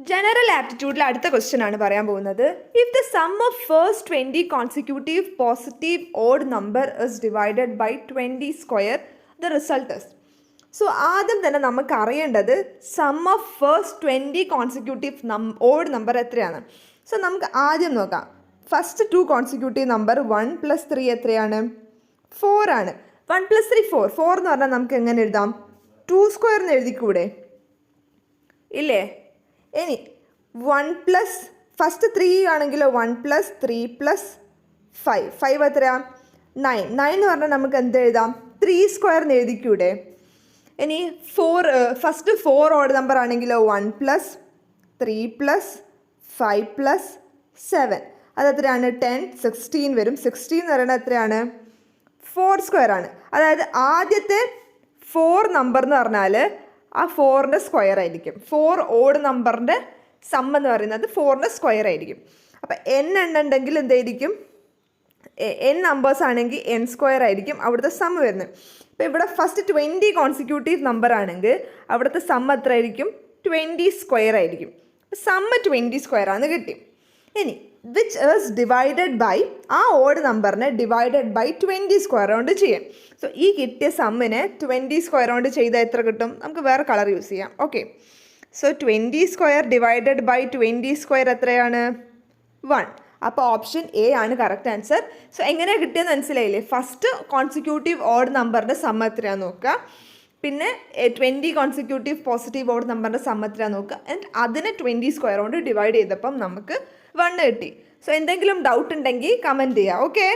General ആപ്റ്റിറ്റ്യൂഡിൽ അടുത്ത question ആണ് പറയാൻ പോകുന്നത്. If the sum of first 20 consecutive positive odd number is divided by 20 square the result is. So ആദ്യം തന്നെ നമുക്ക് അറിയേണ്ടത് sum of first 20 consecutive odd number എത്രയാണ്. സോ നമുക്ക് ആദ്യം നോക്കാം. ഫസ്റ്റ് 2 കോൺസിക്യൂട്ടീവ് നമ്പർ 1 + 3 എത്രയാണ്? 4 ആണ്. 1 + 3 4. 4 എന്ന് പറഞ്ഞാൽ നമുക്ക് എങ്ങനെ എഴുതാം? 2 സ്ക്വയർ എന്ന് എഴുതിക്കൂടെ? ഇല്ലേ? ഇനി 1 പ്ലസ് ഫസ്റ്റ് 3 ആണെങ്കിലോ 1 + 3 + 5. 5 എത്രയാണ്? 9. 9 എന്ന് പറഞ്ഞാൽ നമുക്ക് എന്ത് എഴുതാം? 3 സ്ക്വയർ എന്ന് എഴുതിക്കൂടെ? ഇനി 4 ഫസ്റ്റ് 4 ഓഡ് നമ്പർ ആണെങ്കിലോ 1 + 3 + 5 + 7 അതെത്രയാണ്? 10. 16 വരും. 16 എന്ന് പറയുന്നത് എത്രയാണ്? 4 സ്ക്വയർ ആണ്. അതായത് ആദ്യത്തെ 4 നമ്പർ എന്ന് പറഞ്ഞാൽ ആ 4ൻ്റെ സ്ക്വയർ ആയിരിക്കും. 4 ഓഡ് നമ്പറിൻ്റെ സം എന്ന് പറയുന്നത് 4ൻ്റെ സ്ക്വയർ ആയിരിക്കും. അപ്പോൾ n എണ്ണുണ്ടെങ്കിൽ എന്തായിരിക്കും? n നമ്പേഴ്സ് ആണെങ്കിൽ n സ്ക്വയർ ആയിരിക്കും അവിടുത്തെ സം വരുന്നത്. അപ്പോൾ ഇവിടെ ഫസ്റ്റ് 20 കോൺസിക്യൂട്ടീവ് നമ്പർ ആണെങ്കിൽ അവിടുത്തെ സം എത്ര ആയിരിക്കും? 20 സ്ക്വയർ ആയിരിക്കും. സം 20 സ്ക്വയർ ആണ് കിട്ടി. ഇനി വിച്ച് ഈസ് ഡിവൈഡഡ് ബൈ ആ ഓഡ് നമ്പറിനെ ഡിവൈഡഡ് ബൈ 20 സ്ക്വയർ കൊണ്ട് ചെയ്യാം. സോ ഈ കിട്ടിയ സമ്മിനെ 20 സ്ക്വയർ കൊണ്ട് ചെയ്താൽ എത്ര കിട്ടും? നമുക്ക് വേറെ കളർ യൂസ് ചെയ്യാം. Okay, so 20 square divided by 20 square എത്രയാണ്? 1. അപ്പോൾ ഓപ്ഷൻ എ ആണ് കറക്റ്റ് ആൻസർ. സോ എങ്ങനെയാണ് കിട്ടിയെന്ന് മനസ്സിലായില്ലേ? ഫസ്റ്റ് കോൺസിക്യൂട്ടീവ് ഓഡ് നമ്പറിൻ്റെ സം എത്രയാണെന്ന് നോക്കുക, പിന്നെ 20 കോൺസിക്യൂട്ടീവ് പോസിറ്റീവ് ഓഡ് നമ്പറിൻ്റെ സം എത്രയാണെന്ന് നോക്കുക, ആൻഡ് അതിനെ 20 സ്ക്വയർ കൊണ്ട് ഡിവൈഡ് ചെയ്തപ്പം നമുക്ക് 1 കിട്ടി. സോ എന്തെങ്കിലും ഡൗട്ട് ഉണ്ടെങ്കിൽ കമൻറ്റ് ചെയ്യുക. ഓക്കെ.